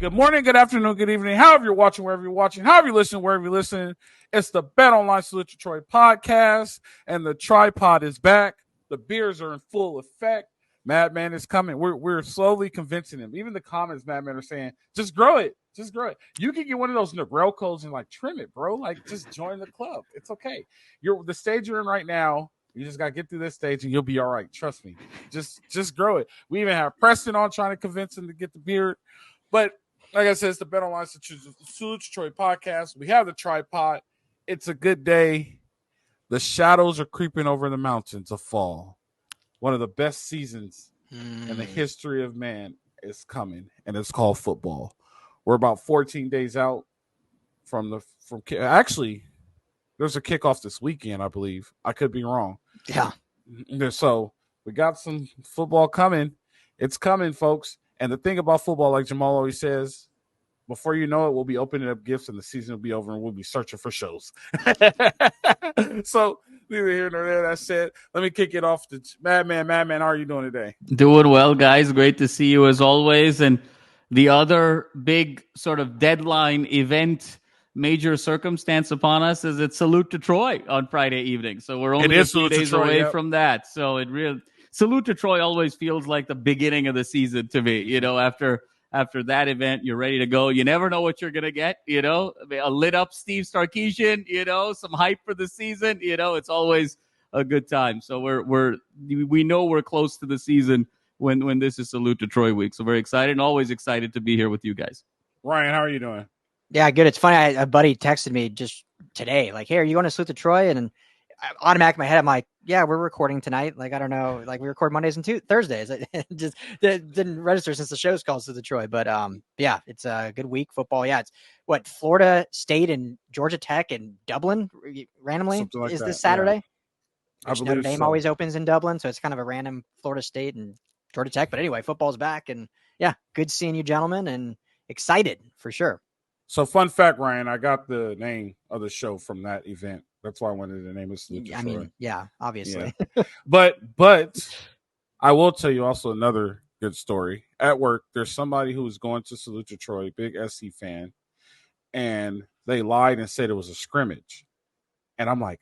Good morning, good afternoon, good evening. However you're watching, wherever you're watching, however you listen, wherever you listen. It's the Bet Online Salute to Troy podcast, and the tripod is back. The beers are in full effect. Madman is coming. We're slowly convincing him. Even the comments, Madman, are saying, just grow it. Just grow it. You can get one of those Negrelcos and like trim it, bro. Like just join the club. It's okay. You're the stage you're in right now. You just gotta get through this stage and you'll be all right. Trust me. Just grow it. We even have Preston on trying to convince him to get the beard. But like I said, it's the Bet Online Salute to Troy podcast. We have the tripod. It's a good day. The shadows are creeping over the mountains of fall. One of the best seasons in the history of man is coming, and it's called football. We're about 14 days out from actually, there's a kickoff this weekend, I believe. I could be wrong. Yeah. So we got some football coming. It's coming, folks. And the thing about football, like Jamal always says, before you know it, we'll be opening up gifts and the season will be over and we'll be searching for shows. So, neither here nor there. That said, let me kick it off to Madman. Madman, how are you doing today? Doing well, guys. Great to see you as always. And the other big sort of deadline event, major circumstance upon us is it's Salute to Troy on Friday evening. So we're only a few days away from that. So it really Salute to Troy always feels like the beginning of the season to me. You know, after that event, you're ready to go. You never know what you're going to get, you know, a lit up Steve Sarkisian, you know, some hype for the season, you know, it's always a good time. So we know we're close to the season when this is Salute to Troy week. So very excited and always excited to be here with you guys. Ryan, how are you doing? Yeah, good. It's funny. A buddy texted me just today, like, hey, are you going to Salute to Troy? And automatically in my head, I'm like, yeah, we're recording tonight. Like, I don't know, like we record Mondays and Thursdays. It just didn't register since the show's called Salute to Troy. But yeah, it's a good week. Football. Yeah, it's what Florida State and Georgia Tech and Dublin randomly like is this Saturday. Yeah. I believe Notre Dame always opens in Dublin, so it's kind of a random Florida State and Georgia Tech. But anyway, football's back, and yeah, good seeing you, gentlemen, and excited for sure. So, fun fact, Ryan, I got the name of the show from that event. That's why I wanted the name of Salute to Troy. I mean, yeah, obviously. Yeah. But I will tell you also another good story. At work, there's somebody who was going to Salute to Troy, big SC fan, and they lied and said it was a scrimmage. And I'm like,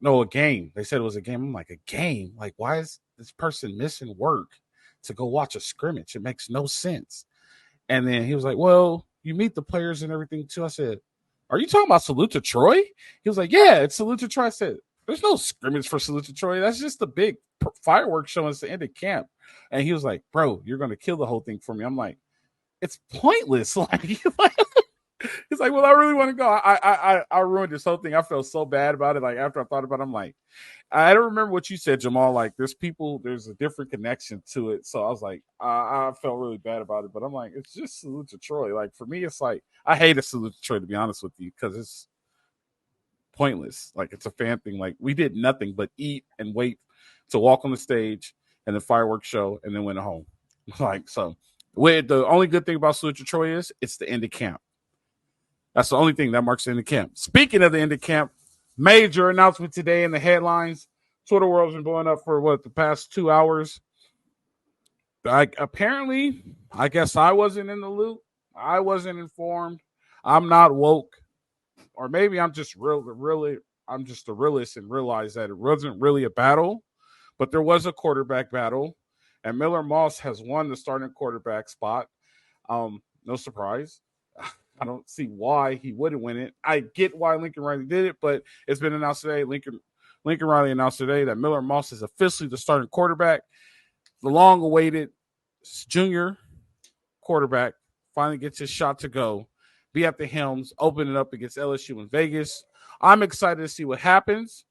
no, a game. They said it was a game. I'm like, a game? Like, why is this person missing work to go watch a scrimmage? It makes no sense. And then he was like, well, you meet the players and everything too. I said, are you talking about Salute to Troy? He was like, yeah, it's Salute to Troy. I said, there's no scrimmage for Salute to Troy. That's just the big fireworks show at the end of camp. And he was like, bro, you're going to kill the whole thing for me. I'm like, it's pointless. Like, he's like, well, I really want to go. I ruined this whole thing. I felt so bad about it. Like, after I thought about it, I'm like, I don't remember what you said, Jamal. Like, there's a different connection to it. So I was like, I felt really bad about it. But I'm like, it's just Salute to Troy. Like, for me, it's like, I hate a Salute to Troy, to be honest with you, because it's pointless. Like, it's a fan thing. Like, we did nothing but eat and wait to walk on the stage and the fireworks show and then went home. Like, so the only good thing about Salute to Troy is it's the end of camp. That's the only thing that marks the end of camp. Speaking of the end of camp, major announcement today in the headlines. Twitter world's been blowing up for the past 2 hours. Apparently, I guess I wasn't in the loop. I wasn't informed. I'm not woke. Or maybe I'm just I'm just a realist and realize that it wasn't really a battle, but there was a quarterback battle, and Miller Moss has won the starting quarterback spot. No surprise. I don't see why he wouldn't win it. I get why Lincoln Riley did it, but it's been announced today. Lincoln Riley announced today that Miller Moss is officially the starting quarterback. The long-awaited junior quarterback finally gets his shot to go, be at the helms, open it up against LSU in Vegas. I'm excited to see what happens.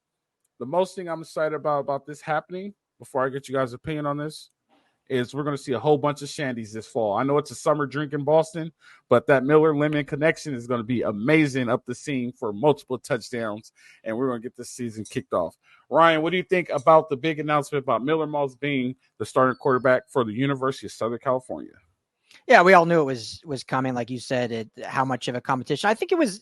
The most thing I'm excited about this happening, before I get you guys' opinion on this, is we're going to see a whole bunch of shandies this fall. I know it's a summer drink in Boston, but that Miller Lemon connection is going to be amazing up the seam for multiple touchdowns, and we're going to get this season kicked off. Ryan, what do you think about the big announcement about Miller Moss being the starting quarterback for the University of Southern California? Yeah, we all knew it was coming. Like you said, how much of a competition. I think it was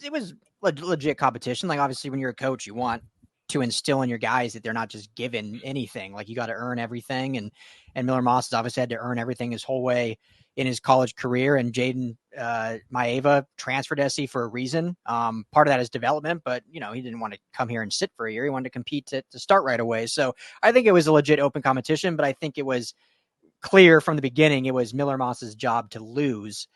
legit competition. Like, obviously, when you're a coach, you want to instill in your guys that they're not just given anything. Like, you got to earn everything. And Miller Moss has obviously had to earn everything his whole way in his college career. And Jaden Maeva transferred to SC for a reason. Part of that is development, but he didn't want to come here and sit for a year. He wanted to compete to start right away. So I think it was a legit open competition, but I think it was clear from the beginning it was Miller Moss's job to lose,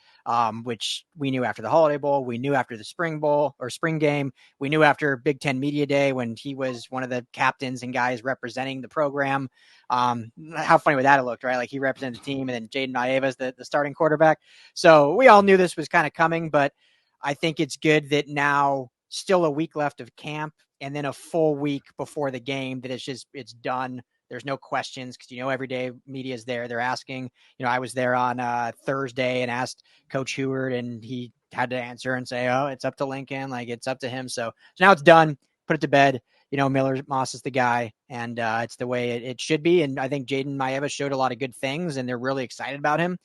which we knew after the Holiday Bowl, we knew after the Spring Bowl or Spring Game, we knew after Big Ten Media Day when he was one of the captains and guys representing the program. How funny would that have looked, right? Like, he represented the team, and then Jaden Maeva is the starting quarterback. So we all knew this was kind of coming, but I think it's good that now, still a week left of camp and then a full week before the game, that it's done. There's no questions because, every day media is there. They're asking, I was there on Thursday and asked Coach Heward, and he had to answer and say, oh, it's up to Lincoln. Like, it's up to him. So now it's done. Put it to bed. Miller Moss is the guy, and it's the way it should be. And I think Jaden Maeva showed a lot of good things, and they're really excited about him.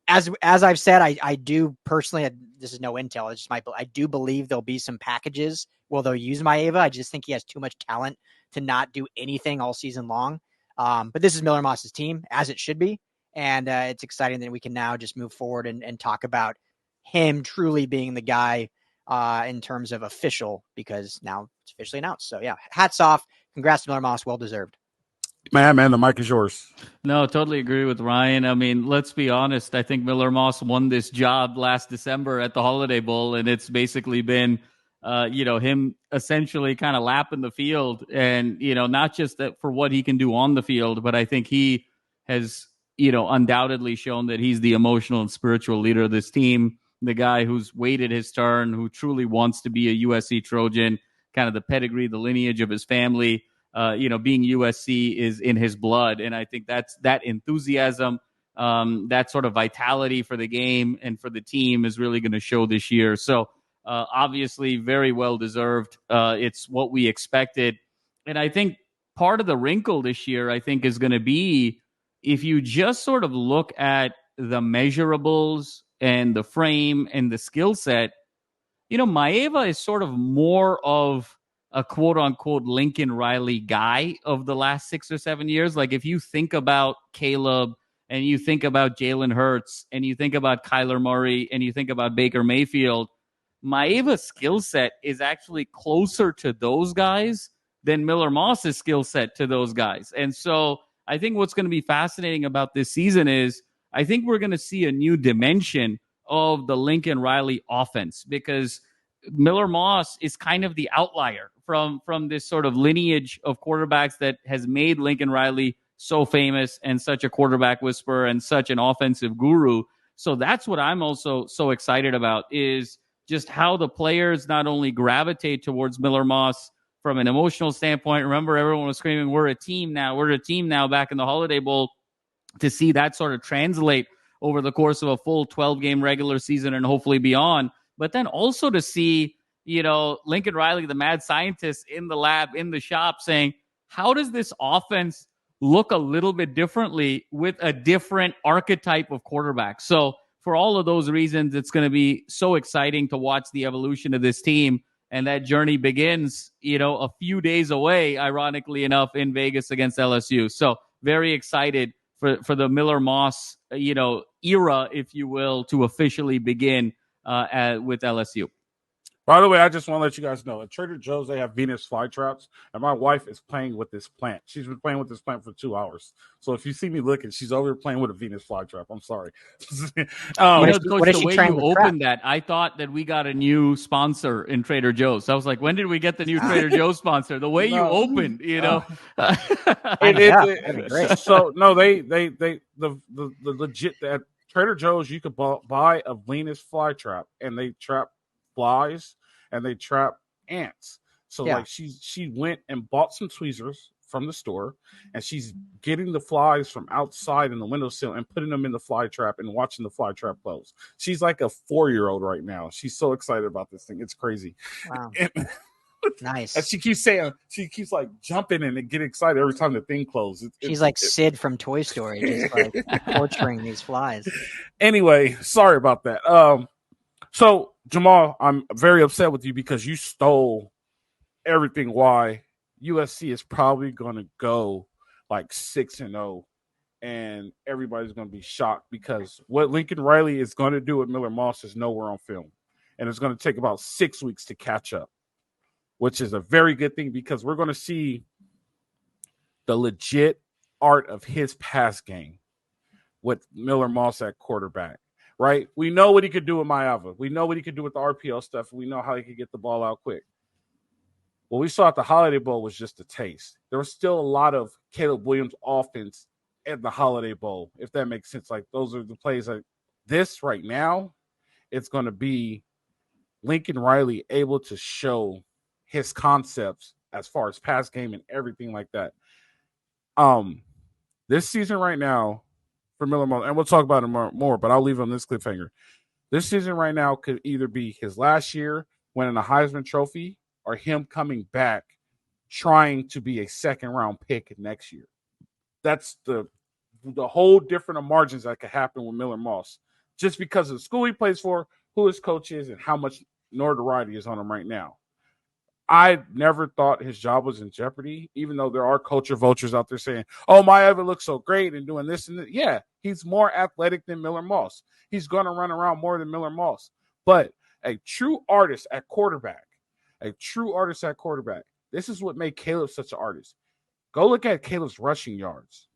As I've said, I do personally, this is no intel, it's just I do believe there'll be some packages where they'll use Maeva. I just think he has too much talent to not do anything all season long. But this is Miller Moss's team, as it should be. And it's exciting that we can now just move forward and talk about him truly being the guy in terms of official, because now it's officially announced. So, yeah, hats off. Congrats to Miller Moss. Well-deserved. Man, the mic is yours. No, totally agree with Ryan. I mean, let's be honest. I think Miller Moss won this job last December at the Holiday Bowl, and it's basically been, him essentially kind of lapping the field, and, not just that for what he can do on the field, but I think he has, undoubtedly shown that he's the emotional and spiritual leader of this team, the guy who's waited his turn, who truly wants to be a USC Trojan, kind of the pedigree, the lineage of his family. Being USC is in his blood. And I think that enthusiasm, that sort of vitality for the game and for the team is really going to show this year. So obviously very well deserved. It's what we expected. And I think part of the wrinkle this year, I think, is going to be, if you just sort of look at the measurables and the frame and the skill set, Maeva is sort of more of a quote-unquote Lincoln Riley guy of the last 6 or 7 years. Like, if you think about Caleb and you think about Jalen Hurts and you think about Kyler Murray and you think about Baker Mayfield, Maeva's skill set is actually closer to those guys than Miller Moss's skill set to those guys. And so I think what's going to be fascinating about this season is I think we're going to see a new dimension of the Lincoln Riley offense, because Miller Moss is kind of the outlier from this sort of lineage of quarterbacks that has made Lincoln Riley so famous and such a quarterback whisperer and such an offensive guru. So that's what I'm also so excited about, is just how the players not only gravitate towards Miller Moss from an emotional standpoint. Remember, everyone was screaming, we're a team now back in the Holiday Bowl. To see that sort of translate over the course of a full 12-game regular season and hopefully beyond. But then also to see, Lincoln Riley, the mad scientist in the lab, in the shop, saying, how does this offense look a little bit differently with a different archetype of quarterback? So for all of those reasons, it's going to be so exciting to watch the evolution of this team. And that journey begins, a few days away, ironically enough, in Vegas against LSU. So very excited for the Miller Moss, era, if you will, to officially begin with LSU. By the way, I just want to let you guys know, at Trader Joe's, they have Venus flytraps, and my wife is playing with this plant. She's been playing with this plant for 2 hours. So if you see me looking, she's over here playing with a Venus flytrap. I'm sorry. Coach, the way you opened that, I thought that we got a new sponsor in Trader Joe's. I was like, when did we get the new Trader Joe's sponsor? The way you opened, So no, they the legit, at Trader Joe's, you could buy a Venus flytrap, and they trap flies and they trap ants. So like she went and bought some tweezers from the store, and she's getting the flies from outside in the windowsill and putting them in the fly trap and watching the fly trap close. She's like a 4-year-old right now. She's so excited about this thing. It's crazy. Wow. Nice. And she keeps like jumping and getting excited every time the thing closes. She's like Sid from Toy Story, just like torturing these flies. Anyway, sorry about that. So Jamal, I'm very upset with you because you stole everything why USC is probably going to go like 6-0, and everybody's going to be shocked because what Lincoln Riley is going to do with Miller Moss is nowhere on film, and it's going to take about 6 weeks to catch up, which is a very good thing because we're going to see the legit art of his pass game with Miller Moss at quarterback, right? We know what he could do with Maeva. We know what he could do with the RPO stuff. We know how he could get the ball out quick. What we saw at the Holiday Bowl was just a taste. There was still a lot of Caleb Williams offense at the Holiday Bowl, if that makes sense. Like, those are the plays. Like this right now, it's going to be Lincoln Riley able to show his concepts as far as pass game and everything like that. This season right now for Miller Moss, and we'll talk about it more, but I'll leave on this cliffhanger. This season right now could either be his last year winning a Heisman Trophy or him coming back trying to be a second-round pick next year. That's the whole different of margins that could happen with Miller Moss, just because of the school he plays for, who his coach is, and how much notoriety is on him right now. I never thought his job was in jeopardy, even though there are culture vultures out there saying, oh, Maeva looks so great and doing this and that. Yeah, he's more athletic than Miller Moss. He's going to run around more than Miller Moss. But a true artist at quarterback, this is what made Caleb such an artist. Go look at Caleb's rushing yards.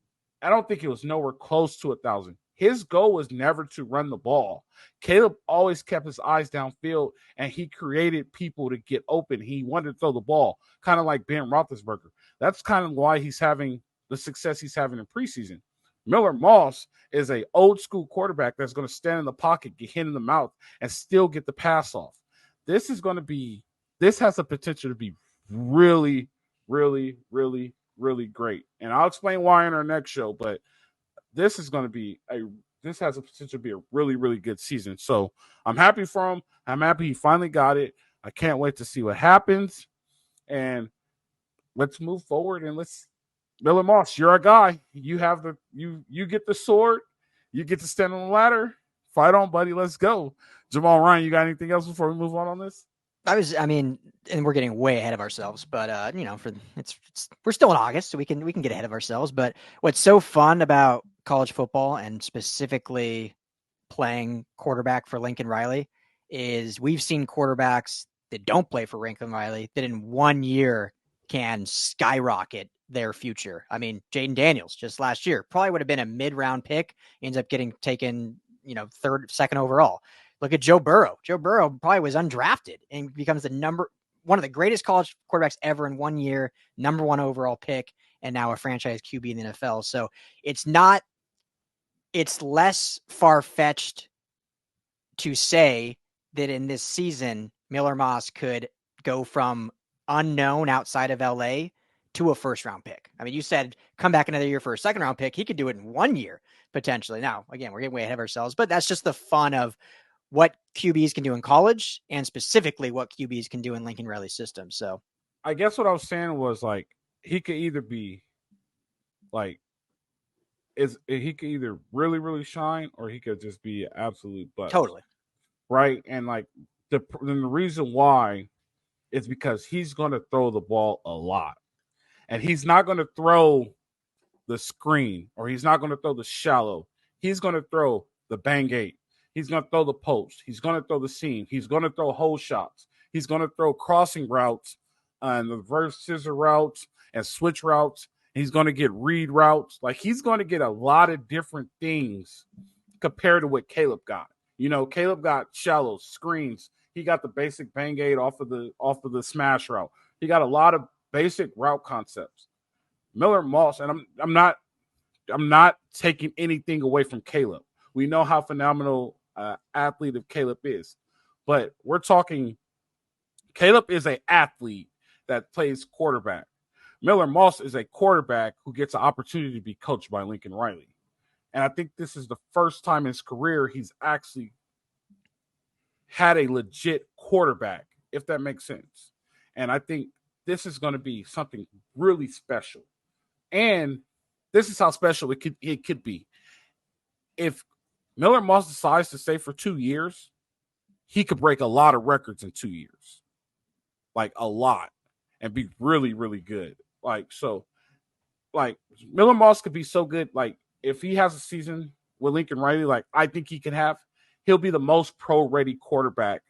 I don't think it was nowhere close to 1,000. His goal was never to run the ball. Caleb always kept his eyes downfield, and he created people to get open. He wanted to throw the ball, kind of like Ben Roethlisberger. That's kind of why he's having the success he's having in preseason. Miller Moss is an old-school quarterback that's going to stand in the pocket, get hit in the mouth, and still get the pass off. This has the potential to be really, really, really, really great. And I'll explain why in our next show, but this has a potential to be a really, really good season. So I'm happy for him. I'm happy he finally got it. I can't wait to see what happens. And let's move forward and Miller Moss, you're a guy. You have you get the sword. You get to stand on the ladder. Fight on, buddy. Let's go. Jamal Ryan, you got anything else before we move on this? And we're getting way ahead of ourselves, but we're still in August, so we can get ahead of ourselves. But what's so fun about college football and specifically playing quarterback for Lincoln Riley is we've seen quarterbacks that don't play for Lincoln Riley that in 1 year can skyrocket their future. I mean, Jaden Daniels just last year probably would have been a mid-round pick, ends up getting taken, second overall. Look at Joe Burrow. Joe Burrow probably was undrafted and becomes one of the greatest college quarterbacks ever in 1 year, number one overall pick, and now a franchise QB in the NFL. So it's less far-fetched to say that in this season, Miller Moss could go from unknown outside of LA to a first-round pick. I mean, you said come back another year for a second-round pick. He could do it in 1 year, potentially. Now, again, we're getting way ahead of ourselves, but that's just the fun of what QBs can do in college and specifically what QBs can do in Lincoln Riley's system. So I guess what I was saying was like, he could either be like, he could either really, really shine or he could just be an absolute bust. Totally. Right. And like the reason why is because he's going to throw the ball a lot and he's not going to throw the screen or he's not going to throw the shallow. He's going to throw the bang eight. He's going to throw the post. He's going to throw the seam. He's going to throw hole shots. He's going to throw crossing routes and reverse scissor routes and switch routes. He's going to get read routes. Like, he's going to get a lot of different things compared to what Caleb got. Caleb got shallow screens. He got the basic bang aid off of the smash route. He got a lot of basic route concepts. Miller Moss, and I'm not taking anything away from Caleb. We know how phenomenal athlete of Caleb is, but we're talking Caleb is an athlete that plays quarterback. Miller Moss is a quarterback who gets an opportunity to be coached by Lincoln Riley. And I think this is the first time in his career he's actually had a legit quarterback, if that makes sense. And I think this is going to be something really special. And this is how special it could be. If Miller Moss decides to stay for 2 years, he could break a lot of records in 2 years. Like, a lot. and be really, really good. Like, so, like, Miller Moss could be so good. Like, if he has a season with Lincoln Riley, like, I think he can have, he'll be the most pro-ready quarterback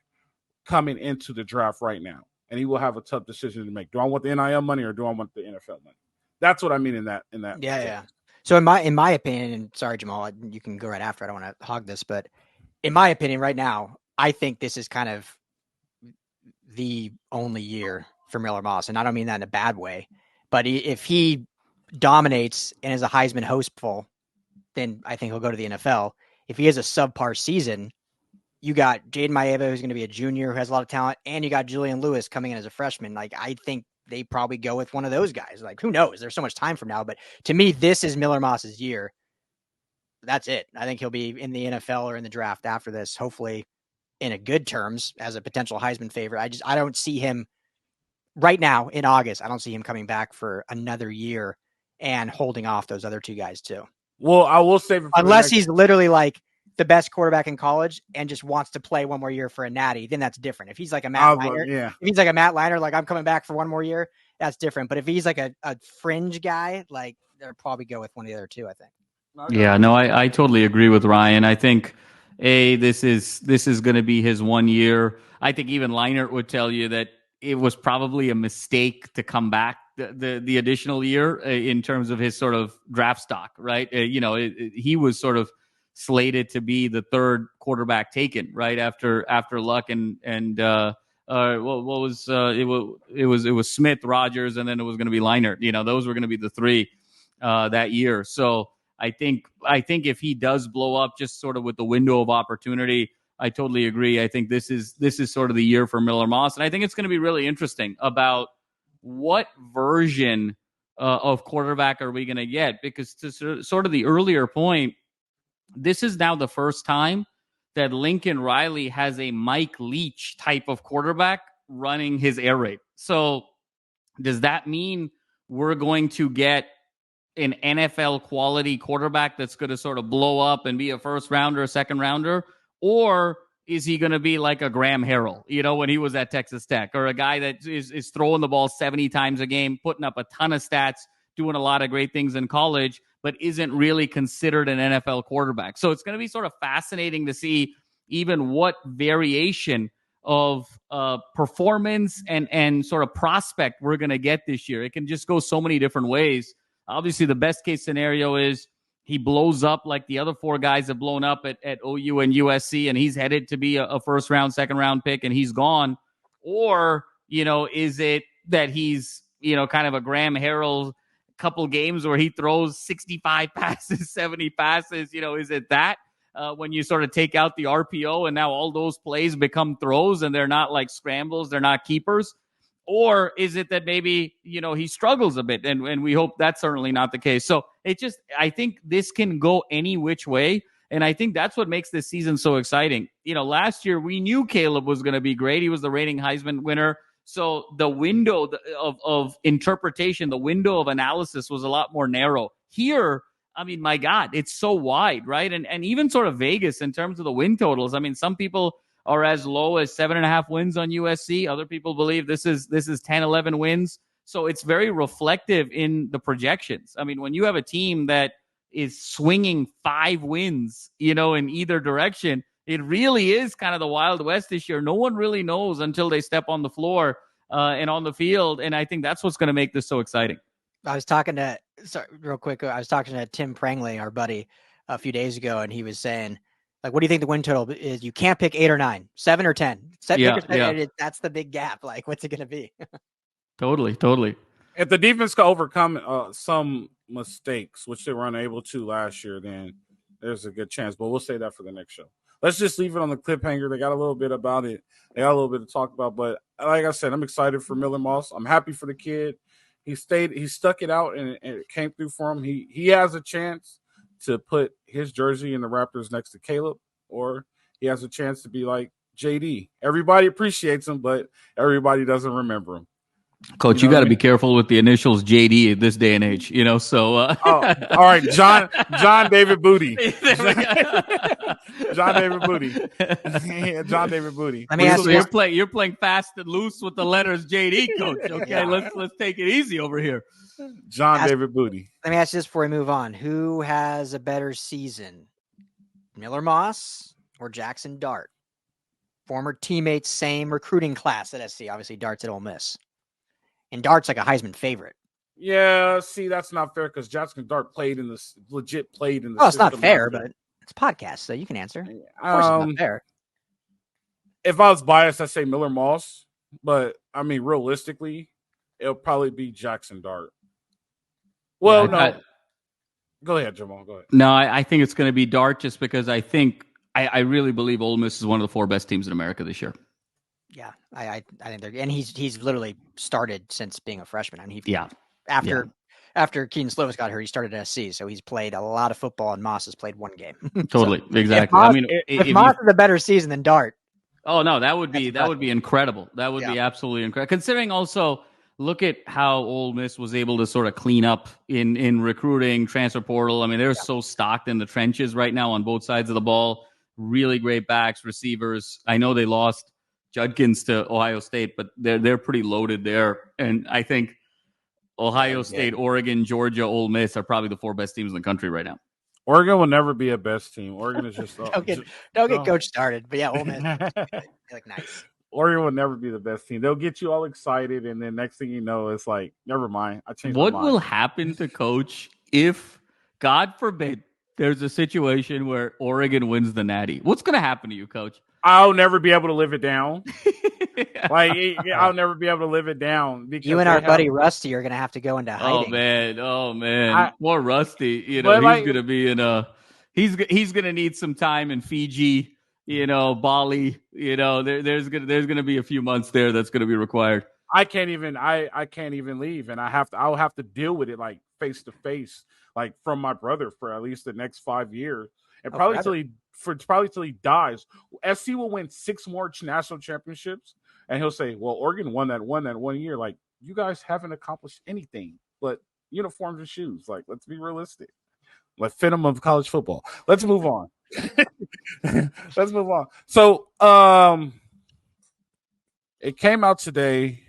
coming into the draft right now. And he will have a tough decision to make. Do I want the NIL money or do I want the NFL money? That's what I mean in that. Yeah. So in my opinion, and sorry, Jamal, you can go right after. I don't want to hog this, but in my opinion, right now, I think this is kind of the only year for Miller Moss, and I don't mean that in a bad way. But if he dominates and is a Heisman hopeful, then I think he'll go to the NFL. If he has a subpar season, you got Jaden Maeva, who's going to be a junior who has a lot of talent, and you got Julian Lewis coming in as a freshman. Like, I think they probably go with one of those guys. Like, who knows? There's so much time from now. But to me, this is Miller Moss's year. That's it. I think he'll be in the NFL or in the draft after this, hopefully in a good terms as a potential Heisman favorite. I don't see him right now in August. I don't see him coming back for another year and holding off those other two guys too. Well, I will save it unless he's literally like the best quarterback in college and just wants to play one more year for a natty, then that's different. If he's like a Matt Liner, if he's like a Matt Liner, like I'm coming back for one more year, that's different. But if he's like a fringe guy, like they'll probably go with one of the other two, I think. Yeah, no, I totally agree with Ryan. I think this is going to be his 1 year. I think even Leinart would tell you that it was probably a mistake to come back the additional year in terms of his sort of draft stock, right? He was sort of slated to be the third quarterback taken right after Luck and what was it was Smith, Rodgers, and then it was going to be Leinart. Those were going to be the three that year. So I think if he does blow up just sort of with the window of opportunity, I totally agree. I think this is sort of the year for Miller Moss. And I think it's going to be really interesting about what version of quarterback are we going to get? Because to sort of the earlier point, this is now the first time that Lincoln Riley has a Mike Leach type of quarterback running his air raid. So does that mean we're going to get an NFL quality quarterback that's going to sort of blow up and be a first rounder, a second rounder? Or is he going to be like a Graham Harrell, when he was at Texas Tech, or a guy that is throwing the ball 70 times a game, putting up a ton of stats, doing a lot of great things in college, but isn't really considered an NFL quarterback? So it's going to be sort of fascinating to see even what variation of performance and sort of prospect we're going to get this year. It can just go so many different ways. Obviously, the best case scenario is he blows up like the other four guys have blown up at OU and USC, and he's headed to be a first round, second round pick, and he's gone. Or, is it that he's, kind of a Graham Harrell couple games where he throws 65 passes, 70 passes? Is it that when you sort of take out the RPO and now all those plays become throws and they're not like scrambles, they're not keepers? Or is it that maybe, he struggles a bit, and we hope that's certainly not the case. So I think this can go any which way. And I think that's what makes this season so exciting. Last year we knew Caleb was going to be great. He was the reigning Heisman winner. So the window of interpretation, the window of analysis was a lot more narrow. Here, I mean, my God, it's so wide, right? And even sort of Vegas in terms of the win totals. I mean, some people are as low as 7.5 wins on USC. Other people believe this is 10, 11 wins. So it's very reflective in the projections. I mean, when you have a team that is swinging 5 wins, in either direction, it really is kind of the Wild West this year. No one really knows until they step on the floor and on the field. And I think that's what's going to make this so exciting. I was talking to Tim Prangley, our buddy, a few days ago, and he was saying, like, what do you think the win total is? You can't pick 8 or 9, 7 or 10. That's the big gap. Like, what's it going to be? Totally. If the defense can overcome some mistakes, which they were unable to last year, then there's a good chance. But we'll say that for the next show. Let's just leave it on the cliffhanger. They got a little bit about it. They got a little bit to talk about. But like I said, I'm excited for Miller Moss. I'm happy for the kid. He stuck it out, and it came through for him. He has a chance to put his jersey in the Raptors next to Caleb, or he has a chance to be like JD. Everybody appreciates him, but everybody doesn't remember him. Coach, you got to be careful with the initials JD at this day and age, so. All right. John David Booty. John David Booty. John David Booty. Let me ask you, you're playing fast and loose with the letters JD, Coach. Okay, yeah. Let's take it easy over here. David Booty. Let me ask you this before we move on. Who has a better season, Miller Moss or Jackson Dart? Former teammates, same recruiting class at SC. Obviously, Dart's at Ole Miss. And Dart's like a Heisman favorite. Yeah, see, that's not fair because Jackson Dart played in the. Oh, it's not fair, but it's a podcast, so you can answer. Of course, it's not fair. If I was biased, I'd say Miller Moss, but I mean, realistically, it'll probably be Jackson Dart. Well, no. Go ahead, Jamal. Go ahead. No, I think it's going to be Dart just because I really believe Ole Miss is one of the 4 best teams in America this year. Yeah, I think they're, and he's literally started since being a freshman. I mean, after Keaton Slovis got hurt, he started at SC, so he's played a lot of football, and Moss has played 1 game. Totally, so, exactly. If Moss is a better season than Dart. Oh no, that would be incredible. That would be absolutely incredible. Considering also, look at how Ole Miss was able to sort of clean up in recruiting, transfer portal. I mean, they're so stocked in the trenches right now on both sides of the ball. Really great backs, receivers. I know they lost Judkins to Ohio State, but they're pretty loaded there. And I think Ohio State, Oregon, Georgia, Ole Miss are probably the 4 best teams in the country right now. Oregon will never be a best team. Oregon is just don't get Coach started. But yeah, Ole Miss, like nice. Oregon will never be the best team. They'll get you all excited, and then next thing you know, it's like, never mind. I changed my mind. What will happen to Coach if, God forbid, there's a situation where Oregon wins the Natty? What's going to happen to you, Coach? I'll never be able to live it down. I'll never be able to live it down. Because you and our buddy Rusty are going to have to go into hiding. Oh man. Poor Rusty. He's going to be in he's going to need some time in Fiji. Bali. There's going to be a few months there that's going to be required. I can't even leave, and I'll have to deal with it like face to face, like from my brother for at least the next 5 years, and probably till he dies. SC will win 6 more national championships, and he'll say, "Well, Oregon won that 1 year." Like, you guys haven't accomplished anything but uniforms and shoes. Like, let's be realistic. Like, Phantom of college football. Let's move on. Let's move on. So, it came out today.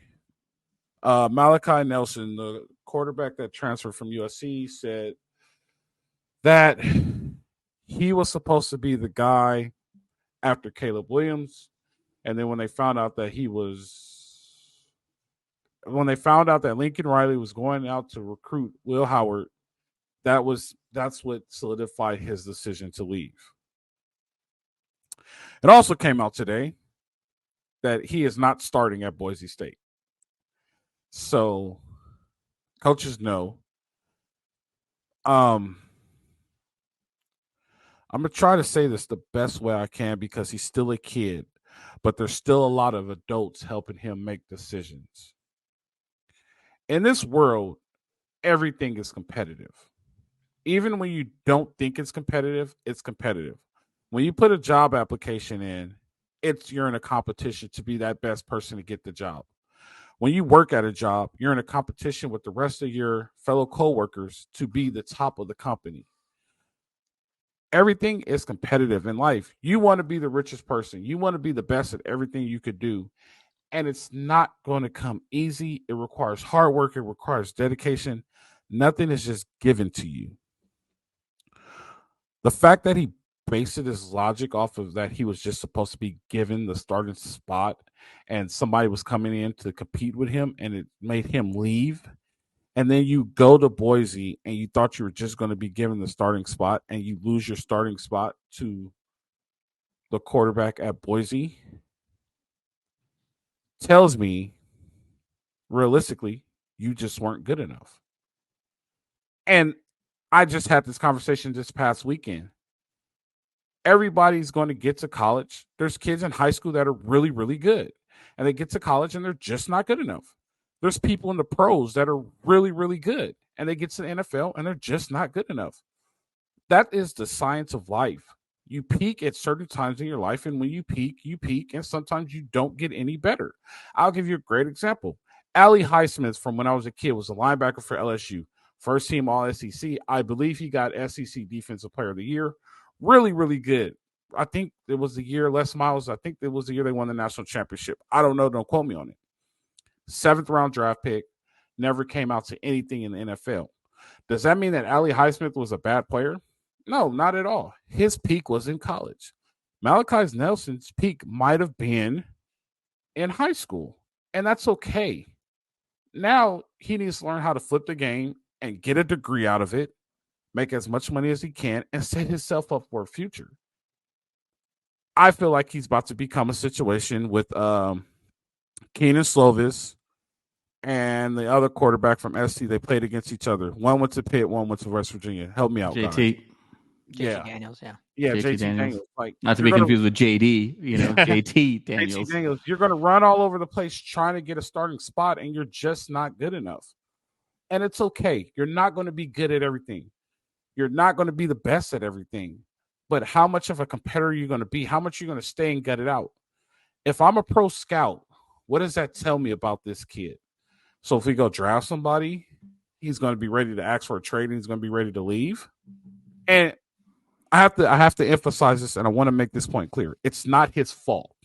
Malachi Nelson, the quarterback that transferred from USC, said that he was supposed to be the guy after Caleb Williams. And then when they found out that Lincoln Riley was going out to recruit Will Howard, that's what solidified his decision to leave. It also came out today that he is not starting at Boise State. So coaches know. I'm going to try to say this the best way I can because he's still a kid, but there's still a lot of adults helping him make decisions. In this world, everything is competitive. Even when you don't think it's competitive, it's competitive. When you put a job application in, you're in a competition to be that best person to get the job. When you work at a job, you're in a competition with the rest of your fellow coworkers to be the top of the company. Everything is competitive in life. You want to be the richest person. You want to be the best at everything you could do. And it's not going to come easy. It requires hard work. It requires dedication. Nothing is just given to you. The fact that he based his logic off of that he was just supposed to be given the starting spot and somebody was coming in to compete with him and it made him leave. And then you go to Boise and you thought you were just going to be given the starting spot and you lose your starting spot to the quarterback at Boise. Tells me, realistically, you just weren't good enough. And I just had this conversation this past weekend. Everybody's going to get to college. There's kids in high school that are really, really good. And they get to college and they're just not good enough. There's people in the pros that are really, really good. And they get to the NFL and they're just not good enough. That is the science of life. You peak at certain times in your life. And when you peak, and sometimes you don't get any better. I'll give you a great example. Ali Highsmith, from when I was a kid, was a linebacker for LSU. First team All SEC. I believe he got SEC Defensive Player of the Year. Really, really good. I think it was the year Les Miles. I think it was the year they won the national championship. I don't know. Don't quote me on it. 7th round draft pick. Never came out to anything in the NFL. Does that mean that Ali Highsmith was a bad player? No, not at all. His peak was in college. Malachi Nelson's peak might have been in high school, and that's okay. Now he needs to learn how to flip the game and get a degree out of it, make as much money as he can, and set himself up for a future. I feel like he's about to become a situation with Keenan Slovis and the other quarterback from SC. They played against each other. One went to Pitt, one went to West Virginia. Help me out, JT. guys. JT Daniels, yeah. Yeah, JT JT Daniels. Like, not to be confused with JD, JT Daniels. JT Daniels. You're going to run all over the place trying to get a starting spot, and you're just not good enough. And it's okay. You're not going to be good at everything. You're not going to be the best at everything. But how much of a competitor are you going to be? How much are you going to stay and gut it out? If I'm a pro scout, what does that tell me about this kid? So if we go draft somebody, he's going to be ready to ask for a trade, and he's going to be ready to leave. And I have to emphasize this, and I want to make this point clear. It's not his fault.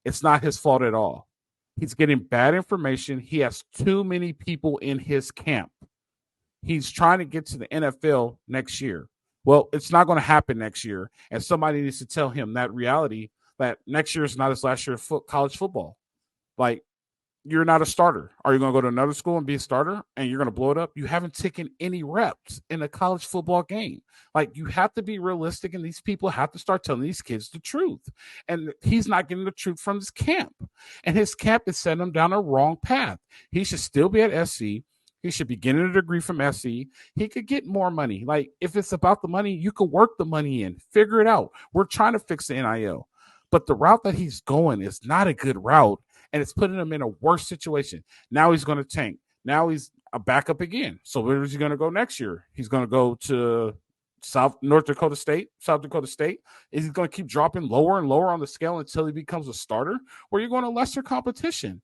It's not his fault at all. He's getting bad information. He has too many people in his camp. He's trying to get to the NFL next year. Well, it's not going to happen next year, and somebody needs to tell him that reality, that next year is not his last year of college football. Like, you're not a starter. Are you going to go to another school and be a starter and you're going to blow it up? You haven't taken any reps in a college football game. Like, you have to be realistic, and these people have to start telling these kids the truth. And he's not getting the truth from his camp. And his camp is setting him down a wrong path. He should still be at SC. He should be getting a degree from SC. He could get more money. Like, if it's about the money, you could work the money in. Figure it out. We're trying to fix the NIL. But the route that he's going is not a good route. And it's putting him in a worse situation. Now he's going to tank. Now he's a backup again. So where is he going to go next year? He's going to go to South Dakota State. Is he going to keep dropping lower and lower on the scale until he becomes a starter? Or you're going to lesser competition?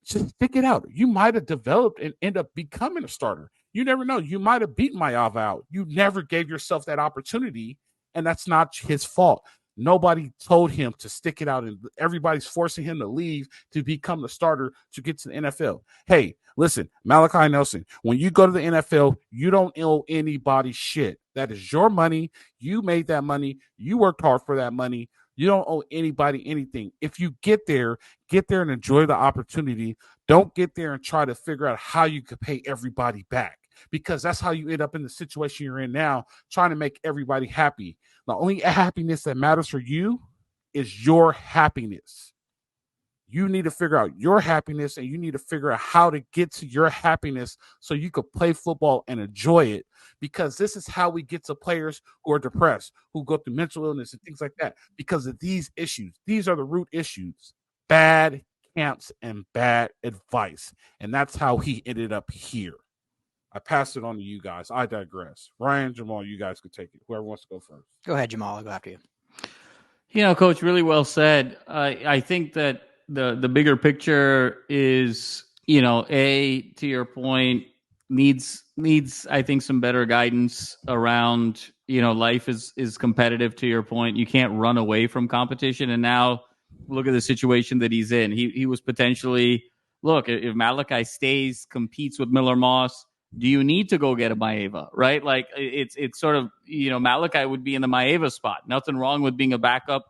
Just stick it out. You might have developed and end up becoming a starter. You never know. You might have beaten Mayava out. You never gave yourself that opportunity, and that's not his fault. Nobody told him to stick it out, and everybody's forcing him to leave to become the starter to get to the NFL. Hey, listen, Malachi Nelson, when you go to the NFL, you don't owe anybody shit. That is your money. You made that money. You worked hard for that money. You don't owe anybody anything. If you get there and enjoy the opportunity. Don't get there and try to figure out how you could pay everybody back, because that's how you end up in the situation you're in now, trying to make everybody happy. The only happiness that matters for you is your happiness. You need to figure out your happiness, and you need to figure out how to get to your happiness so you could play football and enjoy it, because this is how we get to players who are depressed, who go through mental illness and things like that, because of these issues. These are the root issues: bad camps and bad advice. And that's how he ended up here. I pass it on to you guys. I digress. Ryan, Jamal, you guys could take it. Whoever wants to go first. Go ahead, Jamal. I'll go after you. Coach, really well said. I think that the bigger picture is, to your point, needs I think some better guidance around, life is competitive. To your point, you can't run away from competition. And now look at the situation that he's in. He was potentially, look, if Malachi stays, competes with Miller Moss, do you need to go get a Maeva, right? Like, it's sort of, Malachi would be in the Maeva spot. Nothing wrong with being a backup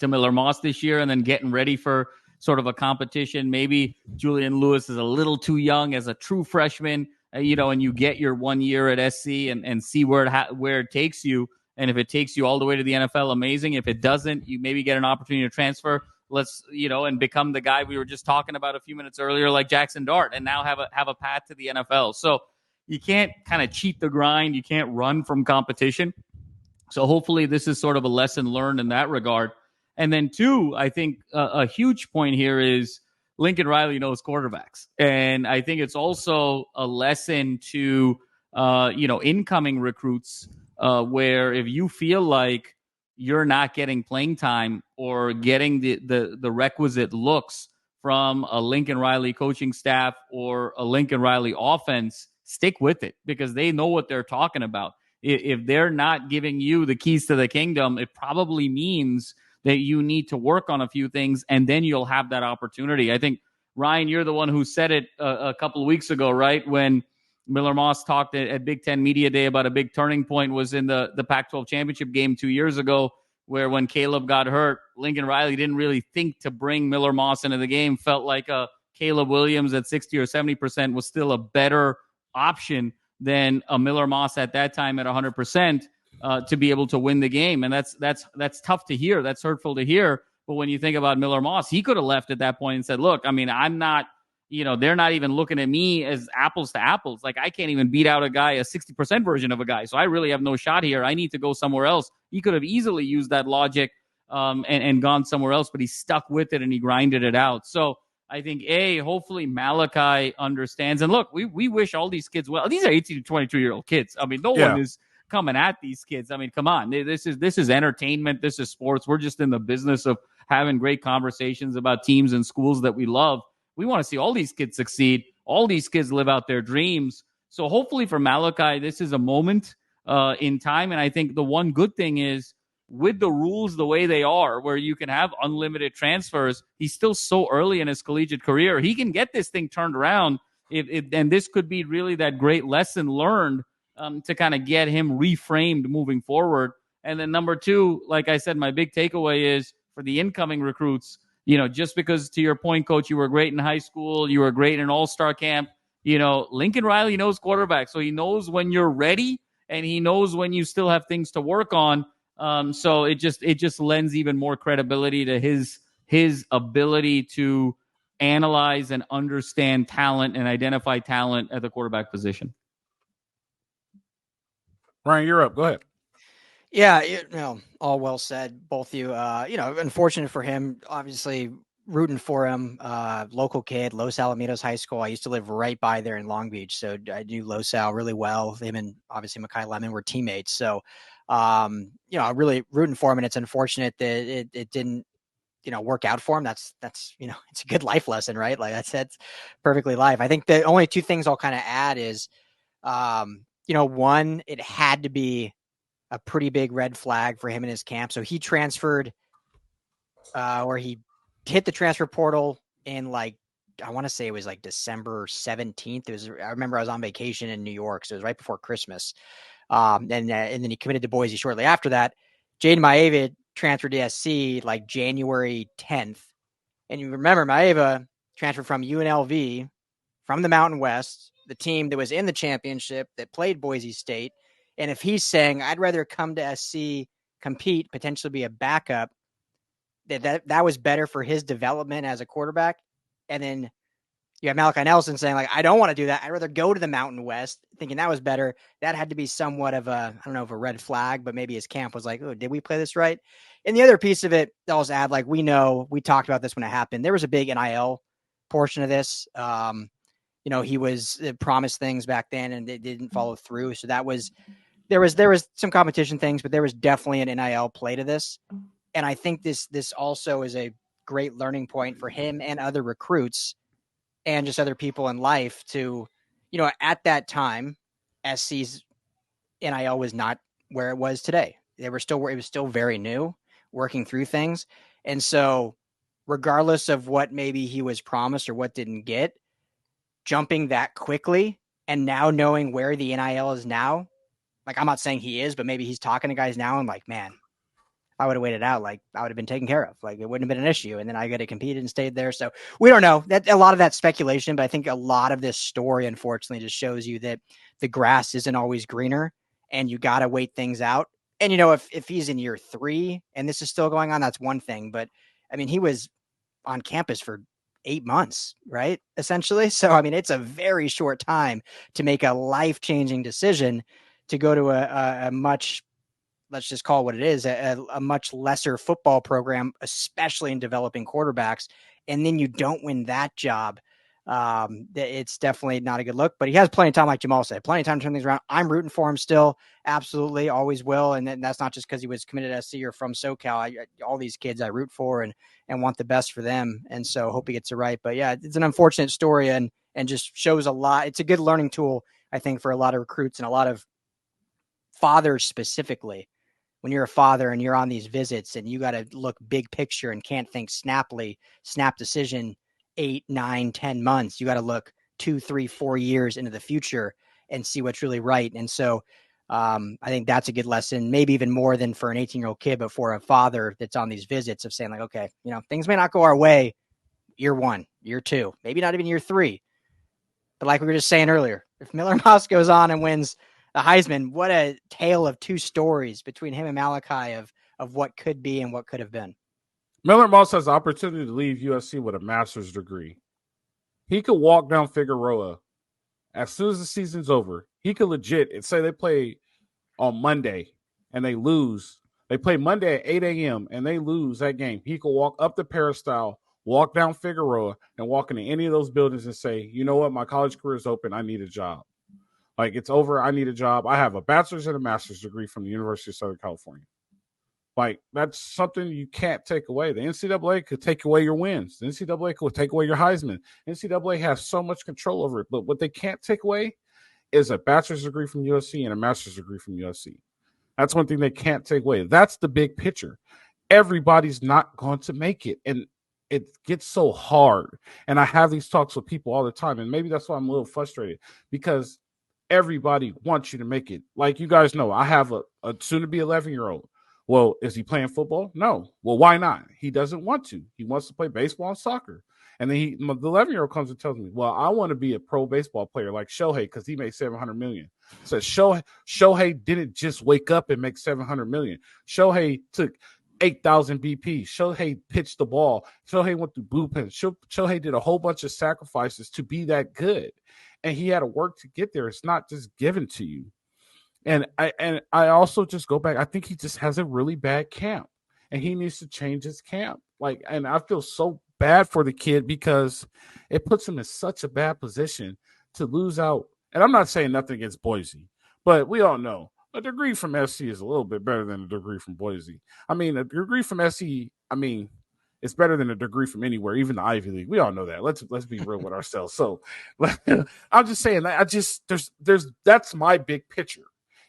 to Miller Moss this year and then getting ready for sort of a competition. Maybe Julian Lewis is a little too young as a true freshman, and you get your 1 year at SC and see where it takes you. And if it takes you all the way to the NFL, amazing. If it doesn't, you maybe get an opportunity to transfer. And become the guy we were just talking about a few minutes earlier, like Jackson Dart, and now have a path to the NFL. So you can't kind of cheat the grind. You can't run from competition. So hopefully this is sort of a lesson learned in that regard. And then two, I think a huge point here is Lincoln Riley knows quarterbacks. And I think it's also a lesson to, incoming recruits where if you feel like you're not getting playing time or getting the requisite looks from a Lincoln Riley coaching staff or a Lincoln Riley offense, stick with it because they know what they're talking about. If they're not giving you the keys to the kingdom, it probably means that you need to work on a few things, and then you'll have that opportunity. I think, Ryan, you're the one who said it a couple of weeks ago, right? When Miller Moss talked at Big Ten Media Day about a big turning point was in the Pac-12 championship game 2 years ago, where when Caleb got hurt, Lincoln Riley didn't really think to bring Miller Moss into the game, felt like a Caleb Williams at 60 or 70% was still a better option than a Miller Moss at that time at 100% to be able to win the game. And that's tough to hear. That's hurtful to hear. But when you think about Miller Moss, he could have left at that point and said, look, I mean, I'm not, they're not even looking at me as apples to apples. Like, I can't even beat out a guy, a 60% version of a guy. So I really have no shot here. I need to go somewhere else. He could have easily used that logic and gone somewhere else, but he stuck with it and he grinded it out. So I think, hopefully Malachi understands. And look, we wish all these kids well. These are 18 to 22-year-old kids. I mean, no one is coming at these kids. I mean, come on. This is entertainment. This is sports. We're just in the business of having great conversations about teams and schools that we love. We want to see all these kids succeed. All these kids live out their dreams. So hopefully for Malachi, this is a moment in time. And I think the one good thing is, with the rules the way they are, where you can have unlimited transfers, he's still so early in his collegiate career. He can get this thing turned around. And this could be really that great lesson learned to kind of get him reframed moving forward. And then number two, like I said, my big takeaway is for the incoming recruits, just because, to your point, Coach, you were great in high school, you were great in all-star camp, Lincoln Riley knows quarterback. So he knows when you're ready and he knows when you still have things to work on. So it just lends even more credibility to his ability to analyze and understand talent and identify talent at the quarterback position. Ryan, you're up. Go ahead. Yeah, all well said, both of you. Unfortunate for him, obviously rooting for him. Local kid, Los Alamitos High School. I used to live right by there in Long Beach, so I knew Los Al really well. Him and obviously Mekhi Lemon were teammates. So, really rooting for him, and it's unfortunate that it didn't, work out for him. That's it's a good life lesson, right? Like that's perfectly life. I think the only two things I'll kind of add is, one, it had to be a pretty big red flag for him in his camp. So he transferred, or he hit the transfer portal in I want to say it was December 17th. I remember I was on vacation in New York. So it was right before Christmas. And then he committed to Boise shortly after that. Jaden Maeva transferred to SC January 10th. And you remember Maeva transferred from UNLV, from the Mountain West, the team that was in the championship that played Boise State. And if he's saying, I'd rather come to SC, compete, potentially be a backup, that was better for his development as a quarterback. And then you have Malachi Nelson saying, I don't want to do that. I'd rather go to the Mountain West, thinking that was better. That had to be somewhat of a red flag, but maybe his camp was oh, did we play this right? And the other piece of it, I'll just add, we talked about this when it happened. There was a big NIL portion of this. He was promised things back then and it didn't follow through. So there was some competition things, but there was definitely an NIL play to this. And I think this also is a great learning point for him and other recruits and just other people in life to, at that time, SC's NIL was not where it was today. It was still very new, working through things. And so regardless of what maybe he was promised or what didn't get, jumping that quickly and now knowing where the NIL is now, I'm not saying he is, but maybe he's talking to guys now and man, I would have waited out. I would have been taken care of. It wouldn't have been an issue. And then I got to compete and stayed there. So we don't know. That a lot of that speculation, but I think a lot of this story, unfortunately, just shows you that the grass isn't always greener and you got to wait things out. And, if he's in year 3 and this is still going on, that's one thing. But I mean, he was on campus for 8 months, right? Essentially. So, I mean, it's a very short time to make a life-changing decision to go to a much, let's just call it what it is, a much lesser football program, especially in developing quarterbacks. And then you don't win that job. It's definitely not a good look, but he has plenty of time, like Jamal said, plenty of time to turn things around. I'm rooting for him still. Absolutely. Always will. And that's not just because he was committed to SC or from SoCal. All these kids I root for and want the best for them. And so hope he gets it right. But yeah, it's an unfortunate story and just shows a lot. It's a good learning tool, I think, for a lot of recruits and a lot of fathers specifically. When you're a father and you're on these visits and you got to look big picture and can't think snap decision 8, 9, 10 months. You got to look 2, 3, 4 years into the future and see what's really right. And so I think that's a good lesson, maybe even more than for an 18-year-old kid, but for a father that's on these visits of saying like, okay, things may not go our way year 1, year 2, maybe not even year 3. But like we were just saying earlier, if Miller Moss goes on and wins the Heisman, what a tale of 2 stories between him and Malachi of what could be and what could have been. Miller Moss has the opportunity to leave USC with a master's degree. He could walk down Figueroa as soon as the season's over. He could legit and say they play on Monday and they lose. They play Monday at 8 a.m. and they lose that game. He could walk up the Peristyle, walk down Figueroa, and walk into any of those buildings and say, you know what, my college career is open. I need a job. Like, it's over. I need a job. I have a bachelor's and a master's degree from the University of Southern California. Like, that's something you can't take away. The NCAA could take away your wins. The NCAA could take away your Heisman. NCAA has so much control over it. But what they can't take away is a bachelor's degree from USC and a master's degree from USC. That's one thing they can't take away. That's the big picture. Everybody's not going to make it. And it gets so hard. And I have these talks with people all the time. And maybe that's why I'm a little frustrated, because everybody wants you to make it. Like, you guys know, I have a soon-to-be 11-year-old. Well, is he playing football? No. Well, why not? He doesn't want to. He wants to play baseball and soccer. And then the 11-year-old comes and tells me, well, I want to be a pro baseball player like Shohei because he made $700 million. So Shohei didn't just wake up and make $700 million. Shohei took 8,000 BP. Shohei pitched the ball. Shohei went through bullpen. Shohei did a whole bunch of sacrifices to be that good. And he had to work to get there. It's not just given to you. And I also just go back. I think he just has a really bad camp, and he needs to change his camp. Like, and I feel so bad for the kid because it puts him in such a bad position to lose out. And I'm not saying nothing against Boise, but we all know a degree from SC is a little bit better than a degree from Boise. I mean, a degree from SC, it's better than a degree from anywhere, even the Ivy League. We all know that. Let's be real with ourselves. So I'm just saying that that's my big picture.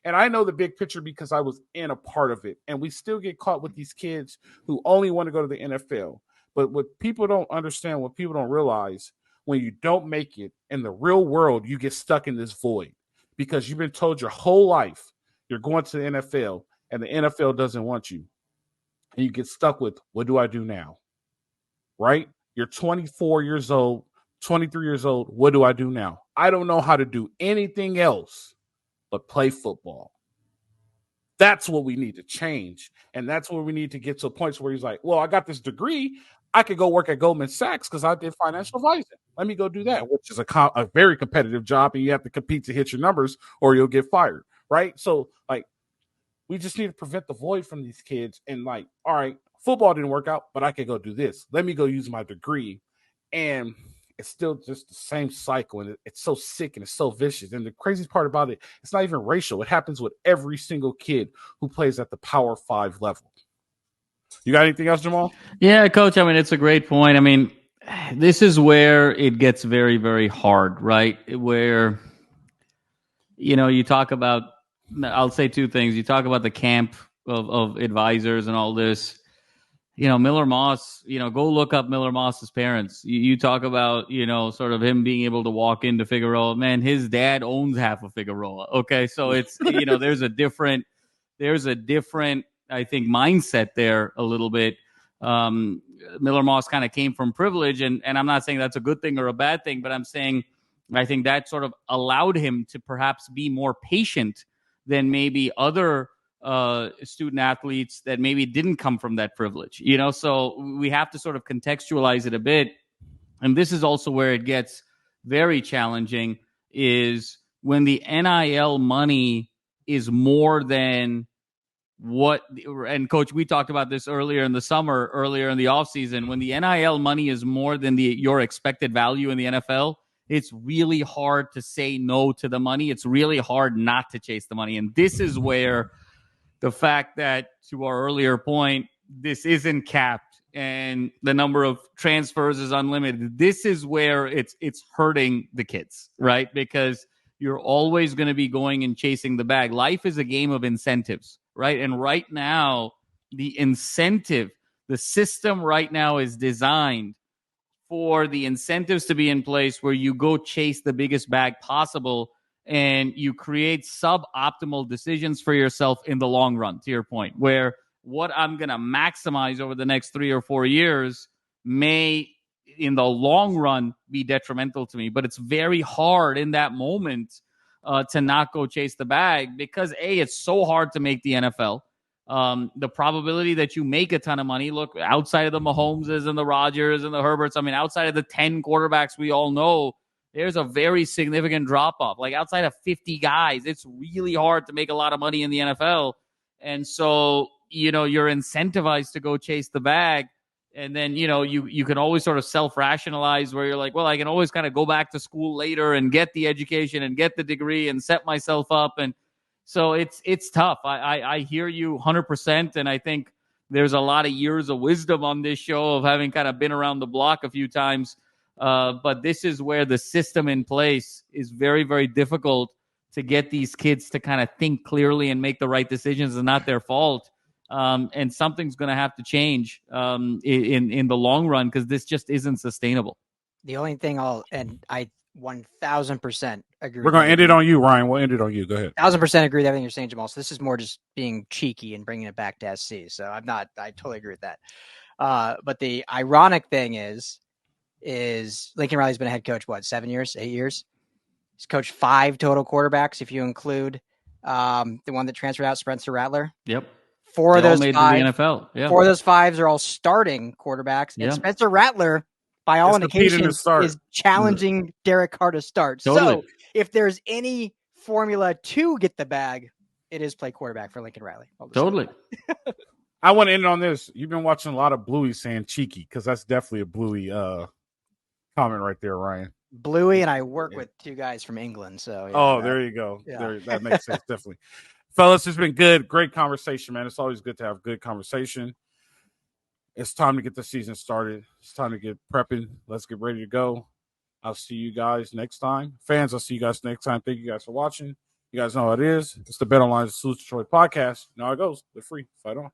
And I know the big picture because I was in a part of it. And we still get caught with these kids who only want to go to the NFL. But what people don't understand, what people don't realize, when you don't make it in the real world, you get stuck in this void because you've been told your whole life you're going to the NFL and the NFL doesn't want you. And you get stuck with, what do I do now? Right? You're 24 years old, 23 years old. What do I do now? I don't know how to do anything else but play football. That's what we need to change. And that's where we need to get to a point where he's like, well, I got this degree. I could go work at Goldman Sachs because I did financial advising. Let me go do that, which is a very competitive job, and you have to compete to hit your numbers or you'll get fired, right? So, like, we just need to prevent the void from these kids and, like, all right, football didn't work out, but I could go do this. Let me go use my degree. And it's still just the same cycle, and it's so sick and it's so vicious. And the crazy part about it, it's not even racial. It happens with every single kid who plays at the Power 5 level. You got anything else, Jamal? Yeah, Coach, it's a great point. This is where it gets very, very hard, right? Where, you talk about, I'll say 2 things. You talk about the camp of advisors and all this. Miller Moss, go look up Miller Moss's parents. You talk about, sort of him being able to walk into Figueroa. Man, his dad owns half of Figueroa. Okay. So it's, there's a different, I think, mindset there a little bit. Miller Moss kind of came from privilege, and I'm not saying that's a good thing or a bad thing, but I'm saying I think that sort of allowed him to perhaps be more patient than maybe other student athletes that maybe didn't come from that privilege, so we have to sort of contextualize it a bit. And this is also where it gets very challenging, is when the NIL money is more than and Coach, we talked about this earlier in the summer, earlier in the offseason, when the NIL money is more than your expected value in the NFL, it's really hard to say no to the money. It's really hard not to chase the money. And this is where the fact that, to our earlier point, this isn't capped and the number of transfers is unlimited. This is where it's hurting the kids, right? Because you're always going to be going and chasing the bag. Life is a game of incentives, right? And right now, the incentive, the system right now is designed for the incentives to be in place where you go chase the biggest bag possible and you create suboptimal decisions for yourself in the long run, to your point, where what I'm going to maximize over the next 3 or 4 years may, in the long run, be detrimental to me. But it's very hard in that moment to not go chase the bag because, A, it's so hard to make the NFL. The probability that you make a ton of money, look, outside of the Mahomeses and the Rodgers and the Herberts, I mean, outside of the 10 quarterbacks we all know, there's a very significant drop-off. Like, outside of 50 guys, it's really hard to make a lot of money in the NFL. And so, you're incentivized to go chase the bag. And then, you can always sort of self-rationalize where you're like, well, I can always kind of go back to school later and get the education and get the degree and set myself up. And so it's tough. I hear you 100%. And I think there's a lot of years of wisdom on this show of having kind of been around the block a few times. But this is where the system in place is very, very difficult to get these kids to kind of think clearly and make the right decisions. It's not their fault. And something's going to have to change in the long run because this just isn't sustainable. The only thing I 1000% agree. We're going to end it on you, Ryan. We'll end it on you. Go ahead. 1000% agree with everything you're saying, Jamal. So this is more just being cheeky and bringing it back to SC. So I totally agree with that. But the ironic thing is Lincoln Riley's been a head coach, 7 years, 8 years? He's coached 5 total quarterbacks if you include the one that transferred out, Spencer Rattler. Yep. 4 of those made 5, the NFL. Yeah. 4 of those 5s are all starting quarterbacks. And Spencer Rattler, by all indications, is challenging Derek Carr to start. Totally. So if there's any formula to get the bag, it is play quarterback for Lincoln Riley. Totally. I want to end on this. You've been watching a lot of Bluey saying cheeky because that's definitely a Bluey comment right there, Ryan. Bluey, and I work with 2 guys from England. So there you go. Yeah. That makes sense, definitely. Fellas, it's been good. Great conversation, man. It's always good to have good conversation. It's time to get the season started. It's time to get prepping. Let's get ready to go. I'll see you guys next time. Fans, I'll see you guys next time. Thank you guys for watching. You guys know how it is. It's the Bet Online Salute Detroit podcast. Now it goes. They're free. Fight on.